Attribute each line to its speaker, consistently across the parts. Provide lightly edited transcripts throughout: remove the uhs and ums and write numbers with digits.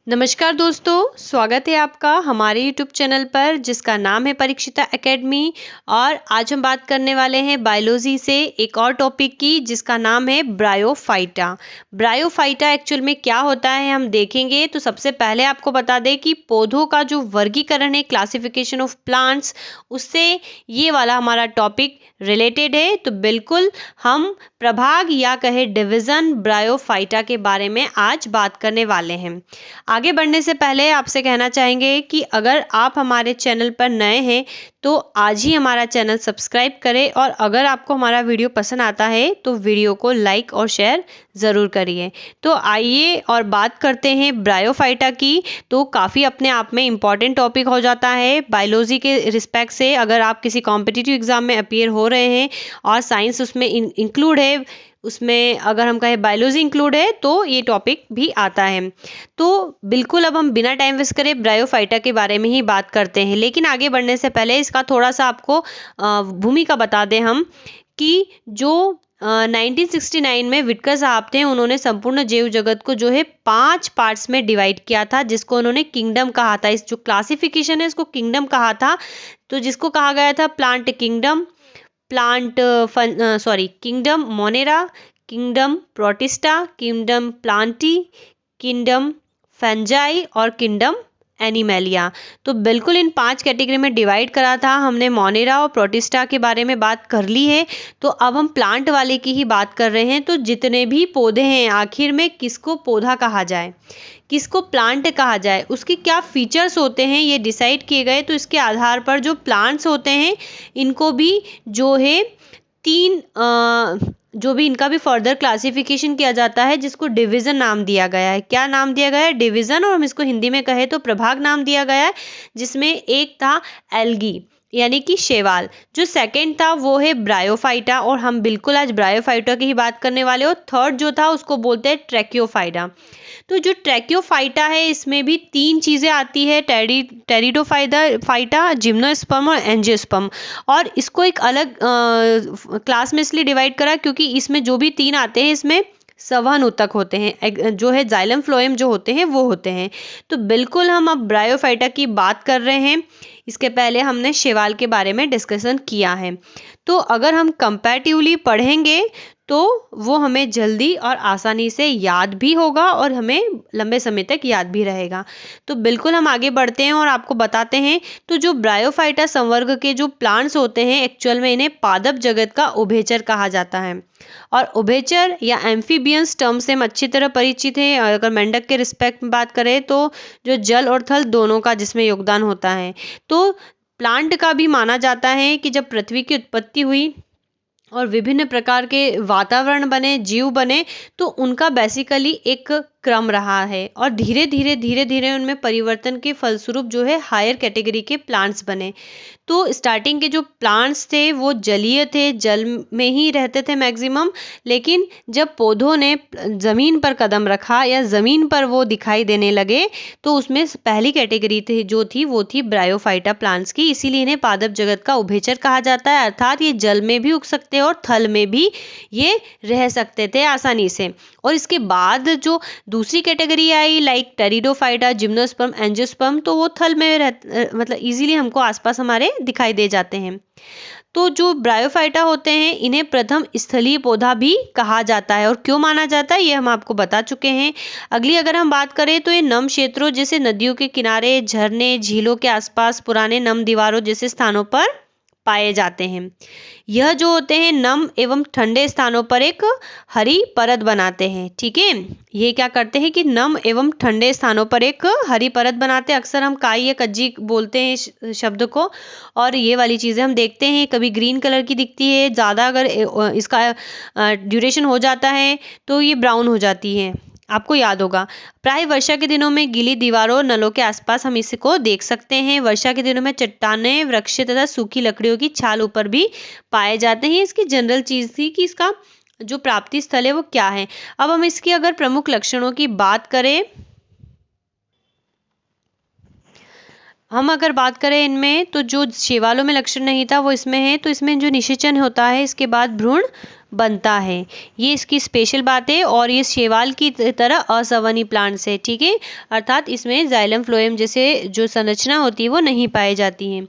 Speaker 1: नमस्कार दोस्तों, स्वागत है आपका हमारे YouTube चैनल पर जिसका नाम है परीक्षिता एकेडमी। और आज हम बात करने वाले हैं बायोलॉजी से एक और टॉपिक की जिसका नाम है ब्रायोफाइटा। ब्रायोफाइटा एक्चुअल में क्या होता है हम देखेंगे। तो सबसे पहले आपको बता दें कि पौधों का जो वर्गीकरण है, क्लासिफिकेशन ऑफ प्लांट्स, उससे ये वाला हमारा टॉपिक रिलेटेड है। तो बिल्कुल हम प्रभाग या कहे डिवीजन ब्रायोफाइटा के बारे में आज बात करने वाले हैं। आगे बढ़ने से पहले आपसे कहना चाहेंगे कि अगर आप हमारे चैनल पर नए हैं तो आज ही हमारा चैनल सब्सक्राइब करें, और अगर आपको हमारा वीडियो पसंद आता है तो वीडियो को लाइक और शेयर ज़रूर करिए। तो आइए और बात करते हैं ब्रायोफाइटा की। तो काफ़ी अपने आप में इम्पॉर्टेंट टॉपिक हो जाता है बायोलॉजी के रिस्पेक्ट से। अगर आप किसी कॉम्पिटिटिव एग्जाम में अपीयर हो रहे हैं और साइंस उसमें इंक्लूड है, उसमें अगर हम कहें बायोलॉजी इंक्लूड है, तो ये टॉपिक भी आता है। तो बिल्कुल अब हम बिना टाइम वेस्ट करे ब्रायोफाइटा के बारे में ही बात करते हैं। लेकिन आगे बढ़ने से पहले इसका थोड़ा सा आपको भूमिका बता दें हम कि जो 1969 में विटकर साहब थे, उन्होंने संपूर्ण जैव जगत को जो है 5 पार्ट्स में डिवाइड किया था, जिसको उन्होंने किंगडम कहा था। इस जो क्लासिफिकेशन है इसको किंगडम कहा था। तो जिसको कहा गया था plant kingdom, kingdom Monera, kingdom protista, kingdom Plantae, kingdom fungi और किंगडम एनिमेलिया। तो बिल्कुल इन 5 कैटेगरी में डिवाइड करा था हमने। मोनेरा और प्रोटिस्टा के बारे में बात कर ली है, तो अब हम प्लांट वाले की ही बात कर रहे हैं। तो जितने भी पौधे हैं, आखिर में किसको पौधा कहा जाए, किसको प्लांट कहा जाए, उसके क्या फीचर्स होते हैं, ये डिसाइड किए गए। तो इसके आधार पर जो प्लांट्स होते हैं इनको भी जो है जो भी इनका भी फर्दर क्लासिफिकेशन किया जाता है, जिसको डिवीजन नाम दिया गया है। क्या नाम दिया गया है? डिवीजन। और हम इसको हिंदी में कहे तो प्रभाग नाम दिया गया है, जिसमें एक था एल्गी यानी कि शैवाल। जो सेकंड था वो है ब्रायोफाइटा, और हम बिल्कुल आज ब्रायोफाइटा की ही बात करने वाले हो। थर्ड जो था उसको बोलते हैं ट्रैकियोफाइटा। तो जो ट्रैकियोफाइटा है इसमें भी 3 चीज़ें आती है, टेरिडोफाइटा, जिम्नोस्पर्म और एंजियोस्पर्म। और इसको एक अलग क्लास में इसलिए डिवाइड करा क्योंकि इसमें जो भी 3 आते हैं इसमें संवहन ऊतक होते हैं, जो है जाइलम फ्लोएम जो होते हैं वो होते हैं। तो बिल्कुल हम अब ब्रायोफाइटा की बात कर रहे हैं। इसके पहले हमने शैवाल के बारे में डिस्कशन किया है। तो अगर हम कंपैरेटिवली पढ़ेंगे तो वो हमें जल्दी और आसानी से याद भी होगा और हमें लंबे समय तक याद भी रहेगा। तो बिल्कुल हम आगे बढ़ते हैं और आपको बताते हैं। तो जो ब्रायोफाइटा संवर्ग के जो प्लांट्स होते हैं, एक्चुअल में इन्हें पादप जगत का उभयचर कहा जाता है। और उभयचर या एम्फीबियंस टर्म से हम अच्छी तरह परिचित हैं। अगर मेंढक के रिस्पेक्ट में बात करें तो जो जल और थल दोनों का जिसमें योगदान होता है। तो प्लांट का भी माना जाता है कि जब पृथ्वी की उत्पत्ति हुई और विभिन्न प्रकार के वातावरण बने, जीव बने, तो उनका बेसिकली एक क्रम रहा है, और धीरे धीरे उनमें परिवर्तन के फलस्वरूप जो है हायर कैटेगरी के प्लांट्स बने। तो स्टार्टिंग के जो प्लांट्स थे वो जलीय थे, जल में ही रहते थे मैक्सिमम। लेकिन जब पौधों ने ज़मीन पर कदम रखा या ज़मीन पर वो दिखाई देने लगे, तो उसमें पहली कैटेगरी थी जो थी वो थी ब्रायोफाइटा प्लांट्स की। इसीलिए इन्हें पादप जगत का उभयचर कहा जाता है, अर्थात ये जल में भी उग सकते और थल में भी ये रह सकते थे आसानी से। और इसके बाद जो दूसरी category I like pteridophyta, gymnosperm, angiosperm, तो वो थल में मतलब इजीली हमको आसपास हमारे दिखाई दे जाते हैं। तो जो ब्रायोफाइटा होते हैं इन्हें प्रथम स्थलीय पौधा भी कहा जाता है। और क्यों माना जाता है ये हम आपको बता चुके हैं। अगली अगर हम बात करें तो ये नम क्षेत्रों जैसे नदियों के किनारे, झरने, झीलों के आसपास, पुराने नम दीवारों जैसे स्थानों पर पाए जाते हैं। यह जो होते हैं नम एवं ठंडे स्थानों पर एक हरी परत बनाते हैं। ठीक है, ये क्या करते हैं कि नम एवं ठंडे स्थानों पर एक हरी परत बनाते हैं। अक्सर हम काई या कज्जी बोलते हैं इस शब्द को। और ये वाली चीज़ें हम देखते हैं कभी ग्रीन कलर की दिखती है, ज़्यादा अगर इसका ड्यूरेशन हो जाता है तो ये ब्राउन हो जाती है। आपको याद होगा प्राय वर्षा के दिनों में गीली दीवारों, नलों के आसपास हम इसको देख सकते हैं। वर्षा के दिनों में चट्टानें, वृक्ष तथा सूखी लकड़ियों की छाल ऊपर भी पाए जाते हैं। इसकी जनरल चीज़ थी कि इसका जो प्राप्ति स्थल है वो क्या है। अब हम इसकी अगर प्रमुख लक्षणों की बात करें, हम अगर बात करें इनमें, तो जो शैवालों में लक्षण नहीं था वो इसमें है। तो इसमें जो निषेचन होता है, इसके बाद भ्रूण बनता है। ये इसकी स्पेशल बात है और ये शैवाल की तरह असंवहनी प्लांट्स है, ठीक है, अर्थात इसमें जाइलम फ्लोएम जैसे जो संरचना होती है वो नहीं पाई जाती है।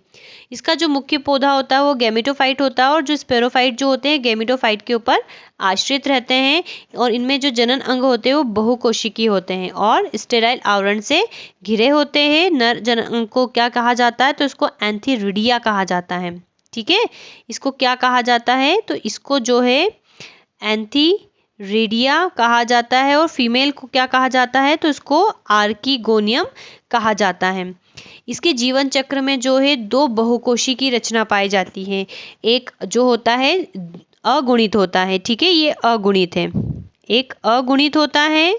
Speaker 1: इसका जो मुख्य पौधा होता है वो गैमेटोफाइट होता है और जो स्पेरोफाइट जो होते हैं गैमेटोफाइट के ऊपर आश्रित रहते हैं और इनमें जो जनन अंग होते हैं वो बहुकोशिकीय होते हैं और स्टेराइल आवरण से घिरे होते हैं। नर जनन अंग को क्या कहा जाता है, तो इसको एंथीरिडिया कहा जाता है, ठीक है। इसको क्या कहा जाता है, तो इसको जो है एंथीरिडिया कहा जाता है और फीमेल को क्या कहा जाता है, तो इसको आर्किगोनियम कहा जाता है। इसके जीवन चक्र में जो है 2 बहुकोशी की रचना पाई जाती है। एक जो होता है अगुणित होता है, ठीक है, ये अगुणित है, एक अगुणित होता है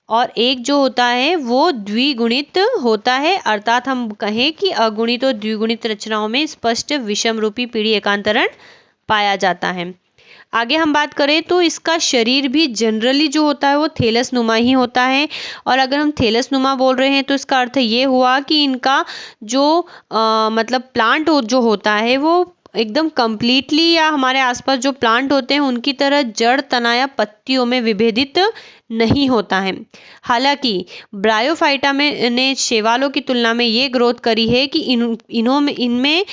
Speaker 1: और एक जो होता है वो द्विगुणित होता है, अर्थात हम कहें कि अगुणित और द्विगुणित रचनाओं में स्पष्ट विषम रूपी पीढ़ी एकांतरण पाया जाता है। आगे हम बात करें तो इसका शरीर भी जनरली जो होता है वो थैलस नुमा ही होता है और अगर हम थैलस नुमा बोल रहे हैं तो इसका अर्थ ये हुआ कि इनका जो मतलब प्लांट जो होता है वो एकदम कंप्लीटली या हमारे आसपास जो प्लांट होते हैं उनकी तरह जड़ तना या पत्तियों में विभेदित नहीं होता है। हालांकि ब्रायोफाइटा में ने शैवालों की तुलना में ये ग्रोथ करी है कि इनमें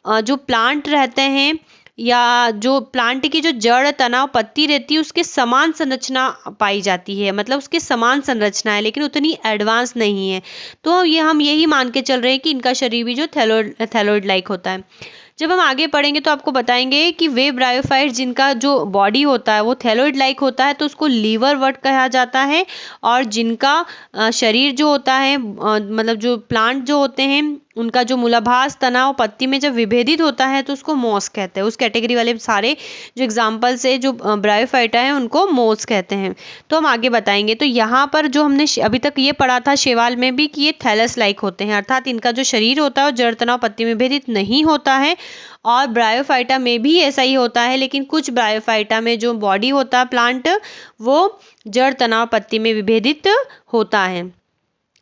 Speaker 1: जो प्लांट रहते हैं या जो प्लांट की जो जड़ तना पत्ती रहती है उसके समान संरचना पाई जाती है, मतलब उसके समान संरचना है लेकिन उतनी एडवांस नहीं है। तो ये हम यही मान के चल रहे हैं कि इनका शरीर भी जो थैलोइड लाइक होता है। जब हम आगे पढ़ेंगे तो आपको बताएंगे कि वे ब्रायोफाइट जिनका जो बॉडी होता है वो थैलोइड लाइक होता है तो उसको लीवर वर्ट कहा जाता है और जिनका शरीर जो होता है मतलब जो प्लांट जो होते हैं उनका जो मूलाभास तना और पत्ती में जब विभेदित होता है तो उसको मोस कहते हैं। उस कैटेगरी वाले सारे जो एग्जाम्पल्स है जो ब्रायोफाइटा है उनको मोस कहते हैं। तो हम आगे बताएंगे। तो यहाँ पर जो हमने अभी तक ये पढ़ा था शैवाल में भी कि ये थैलस लाइक होते हैं, अर्थात इनका जो शरीर होता है वो जड़ तना और पत्ती में विभेदित नहीं होता है और ब्रायोफाइटा में भी ऐसा ही होता है, लेकिन कुछ ब्रायोफाइटा में जो बॉडी होता है प्लांट वो जड़ तना और पत्ती में विभेदित होता है।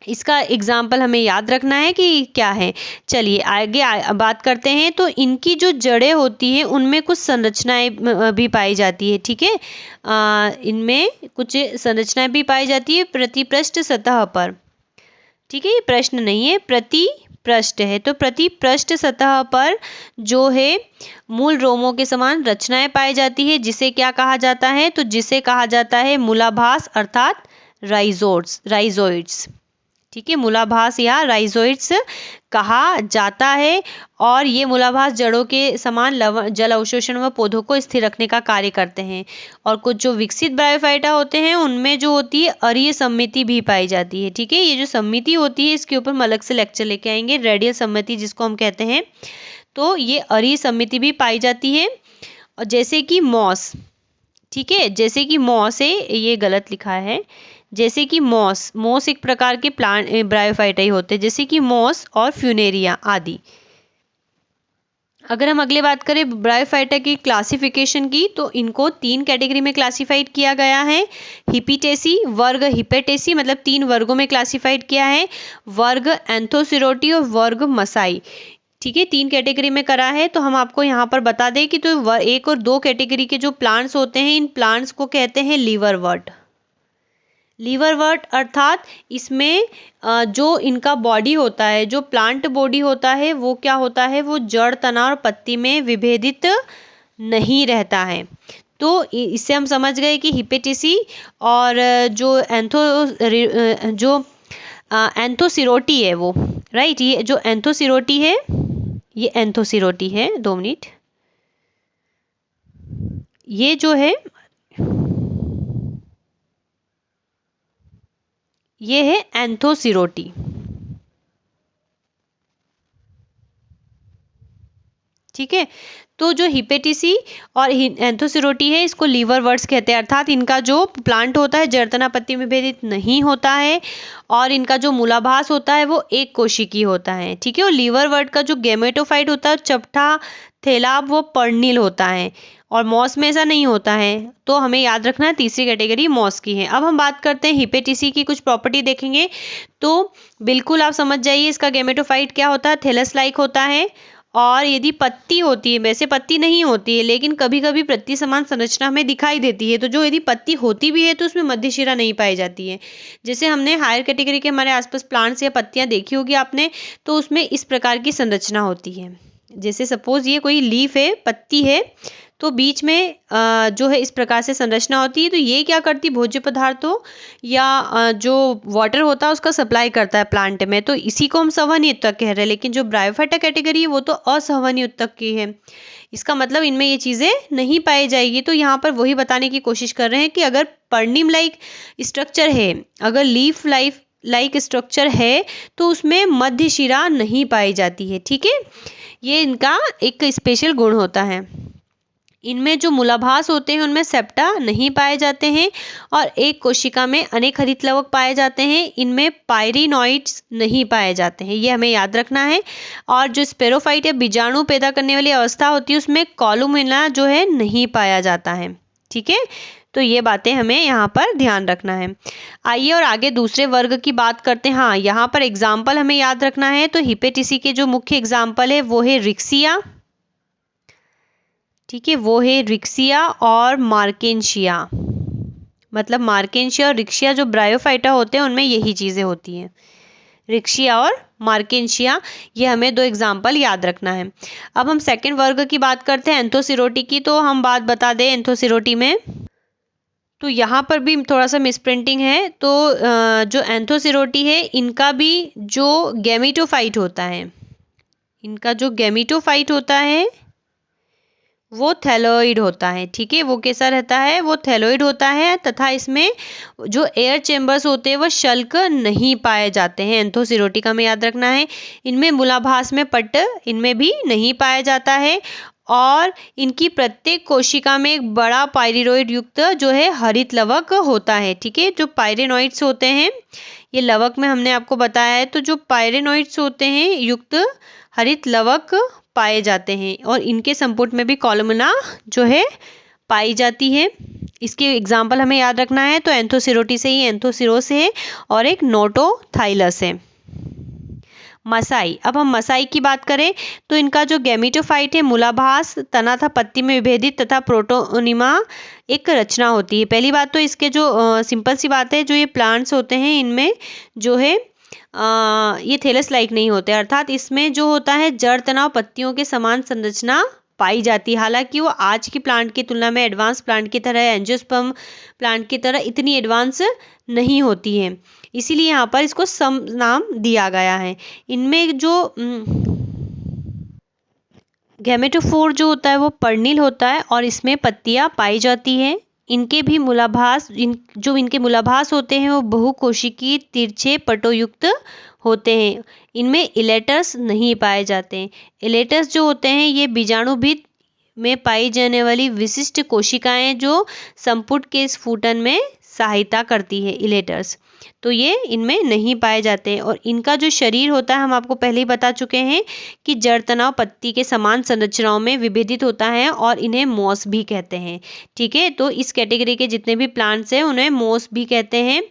Speaker 1: इसका एग्जाम्पल हमें याद रखना है कि क्या है। चलिए आगे बात करते हैं। तो इनकी जो जड़ें होती हैं उनमें कुछ संरचनाएं भी पाई जाती है, ठीक है, इनमें कुछ संरचनाएं भी पाई जाती है प्रतिपृष्ठ सतह पर, ठीक है, ये प्रश्न नहीं है, प्रतिपृष्ठ है। तो प्रतिपृष्ठ सतह पर जो है मूल रोमों के समान रचनाएं पाई जाती है जिसे क्या कहा जाता है, तो जिसे कहा जाता है मूलाभास अर्थात राइजोइड्स, ठीक है, मूलाभास या राइजोइड्स कहा जाता है और ये मूलाभास जड़ों के समान जल अवशोषण व पौधों को स्थिर रखने का कार्य करते हैं। और कुछ जो विकसित ब्रायोफाइटा होते हैं उनमें जो होती है अरीय सम्मिति भी पाई जाती है, ठीक है, ये जो सम्मिति होती है इसके ऊपर हम अलग से लेक्चर लेके आएंगे, रेडियल सम्मिति जिसको हम कहते हैं। तो ये अरीय सम्मिति भी पाई जाती है और जैसे कि मॉस, ठीक है, जैसे कि मॉस है, ये गलत लिखा है, जैसे कि मॉस एक प्रकार के प्लांट ब्रायोफाइटा ही होते हैं, जैसे कि मॉस और फ्यूनेरिया आदि। अगर हम अगले बात करें ब्रायोफाइटा की क्लासिफिकेशन की तो इनको 3 कैटेगरी में क्लासिफाइड किया गया है। हिपिटेसी वर्ग हिपेटेसी मतलब 3 वर्गों में क्लासिफाइड किया है, वर्ग एंथोसिरोटी और वर्ग मसाई, ठीक है, 3 कैटेगरी में करा है। तो हम आपको यहाँ पर बता दें कि तो 1 और 2 कैटेगरी के जो प्लांट्स होते हैं इन प्लांट्स को कहते हैं लीवरवर्ट अर्थात इसमें जो इनका बॉडी होता है, जो प्लांट बॉडी होता है वो क्या होता है, वो जड़ तना और पत्ती में विभेदित नहीं रहता है। तो इससे हम समझ गए कि हिपेटिसी और जो एंथोसिरोटी है वो राइट, ये जो एंथोसिरोटी है ये एंथोसिरोटी है, 2 मिनट, ये जो है ये है एंथोसिरोटी, ठीक है। तो जो हिपेटिसी और एंथोसिरोटी है इसको लीवरवर्ट्स कहते हैं, अर्थात इनका जो प्लांट होता है जड़ तना पत्ती में विभेदित नहीं होता है और इनका जो मूलाभास होता है वो एक कोशिकीय होता है, ठीक है। और लीवरवर्ट का जो गैमेटोफाइट होता है चपटा थैलाब वो पर्णिल होता है और मॉस में ऐसा नहीं होता है। तो हमें याद रखना है तीसरी कैटेगरी मॉस की है। अब हम बात करते हैं हिपेटिसी की, कुछ प्रॉपर्टी देखेंगे तो बिल्कुल आप समझ जाइए इसका गैमेटोफाइट क्या होता है, थैलस लाइक होता है और यदि पत्ती होती है, वैसे पत्ती नहीं होती है लेकिन कभी कभी पत्ती समान संरचना हमें दिखाई देती है, तो जो यदि पत्ती होती भी है तो उसमें मध्यशिरा नहीं पाई जाती है। जैसे हमने हायर कैटेगरी के हमारे आसपास प्लांट्स या पत्तियां देखी होगी आपने, तो उसमें इस प्रकार की संरचना होती है। जैसे सपोज ये कोई लीफ है, पत्ती है, तो बीच में जो है इस प्रकार से संरचना होती है। तो ये क्या करती है, भोज्य पदार्थों या जो वाटर होता है उसका सप्लाई करता है प्लांट में, तो इसी को हम संवहनी उत्तक कह रहे हैं। लेकिन जो ब्रायोफाइटा कैटेगरी है वो तो असंवहनी उत्तक की है, इसका मतलब इनमें ये चीज़ें नहीं पाई जाएगी। तो यहाँ पर वही बताने की कोशिश कर रहे हैं कि अगर पर्निम लाइक स्ट्रक्चर है, अगर लीफ लाइक स्ट्रक्चर है, तो उसमें मध्य शिरा नहीं पाई जाती है। ठीक है, ये इनका एक स्पेशल गुण होता है। इनमें जो मूलाभास होते हैं उनमें सेप्टा नहीं पाए जाते हैं और एक कोशिका में अनेक हरितलवक पाए जाते हैं। इनमें पायरिनॉइड्स नहीं पाए जाते हैं, ये हमें याद रखना है। और जो स्पेरोफाइट या बीजाणु पैदा करने वाली अवस्था होती है उसमें कॉलुमिना जो है नहीं पाया जाता है। ठीक है, तो ये बातें हमें यहाँ पर ध्यान रखना है। आइए और आगे दूसरे वर्ग की बात करते हैं। हाँ, यहाँ पर एग्जाम्पल हमें याद रखना है। तो हिपेटिसी के जो मुख्य एग्जाम्पल है वो है रिक्सिया, ठीक है, वो है रिक्सिया और मार्केंशिया। मतलब मार्केंशिया और रिक्सिया जो ब्रायोफाइटा होते हैं उनमें यही चीज़ें होती हैं, रिक्सिया और मार्केंशिया। ये हमें दो एग्जाम्पल याद रखना है। अब हम सेकंड वर्ग की बात करते हैं, एंथोसिरोटी की। तो हम बात बता दें एंथोसिरोटी में, तो यहाँ पर भी थोड़ा सा मिसप्रिंटिंग है। तो जो एंथोसिरोटी है इनका भी जो गैमेटोफाइट होता है, इनका जो गैमेटोफाइट होता है वो थैलोइड होता है। ठीक है, वो कैसा रहता है, वो थैलोइड होता है तथा इसमें जो एयर चेम्बर्स होते हैं वो शल्क नहीं पाए जाते हैं। एंथोसिरोटी का हमें याद रखना है। इनमें मूलाभास में पट्ट इनमें भी नहीं पाया जाता है और इनकी प्रत्येक कोशिका में एक बड़ा पायरिनॉइड युक्त जो है हरित लवक होता है। ठीक है, जो पायरिनॉइड्स होते हैं ये लवक में हमने आपको बताया है। तो जो पायरिनॉइड्स होते हैं युक्त हरित लवक पाए जाते हैं और इनके संपुट में भी कॉलमना जो है पाई जाती है। इसके एग्जाम्पल हमें याद रखना है। तो एंथोसिरोटी से ही एंथोसिरोस है और एक नोटोथाइलस है। मसाई, अब हम मसाई की बात करें तो इनका जो गैमेटोफाइट है मूलाभास तना था पत्ती में विभेदित तथा प्रोटोनिमा एक रचना होती है। पहली बात तो इसके जो सिंपल सी बात है, जो ये प्लांट्स होते हैं इनमें जो है ये थैलस लाइक नहीं होते, अर्थात इसमें जो होता है जड़ तनाव पत्तियों के समान संरचना पाई जाती है। हालांकि वो आज की प्लांट की तुलना में एडवांस प्लांट की तरह, एंजियोस्पर्म प्लांट की तरह इतनी एडवांस नहीं होती है, इसीलिए यहाँ पर इसको सम नाम दिया गया है। इनमें जो गैमेटोफोर जो होता है वो पर्निल होता है और इसमें पत्तियां पाई जाती हैं। इनके भी मूलाभास जो इनके मूलाभास होते हैं वो बहुकोशिकीय तिरछे पटोयुक्त होते हैं। इनमें इलेटर्स नहीं पाए जाते हैं। इलेटर्स जो होते हैं ये बीजाणुभित में पाई जाने वाली विशिष्ट कोशिकाएं जो संपुट के स्फुटन में सहायता करती है, इलेटर्स, तो ये इनमें नहीं पाए जाते हैं। और इनका जो शरीर होता है हम आपको पहले ही बता चुके हैं कि जड़ तनाव पत्ती के समान संरचनाओं में विभेदित होता है और इन्हें मॉस भी कहते हैं। ठीक है, तो इस कैटेगरी के जितने भी प्लांट्स हैं उन्हें मॉस भी कहते हैं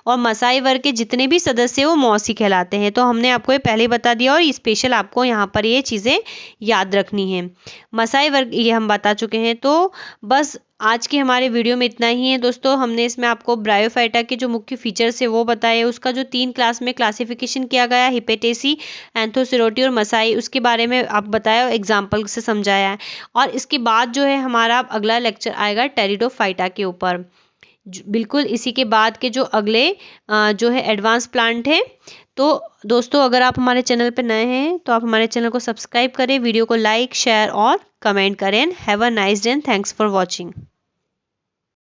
Speaker 1: और मसाई वर्ग के जितने भी सदस्य वो मॉस ही कहलाते हैं। तो हमने आपको ये पहले बता दिया और स्पेशल आपको यहाँ पर ये चीज़ें याद रखनी है। मसाई वर्ग ये हम बता चुके हैं। तो बस आज की हमारे वीडियो में इतना ही है दोस्तों। हमने इसमें आपको ब्रायोफाइटा के जो मुख्य फीचर्स है वो बताए, उसका जो 3 क्लास में क्लासिफिकेशन किया गया, हिपेटेसी, एंथोसिरोटी और मसाई, उसके बारे में आप बताया, एग्जाम्पल से समझाया है। और इसके बाद जो है हमारा अगला लेक्चर आएगा टेरिडोफाइटा के ऊपर, बिल्कुल इसी के बाद के जो अगले जो है एडवांस प्लांट है। तो दोस्तों अगर आप हमारे चैनल पर नए हैं तो आप हमारे चैनल को सब्सक्राइब करें, वीडियो को लाइक, शेयर और कमेंट करें। Have a nice day and thanks for watching.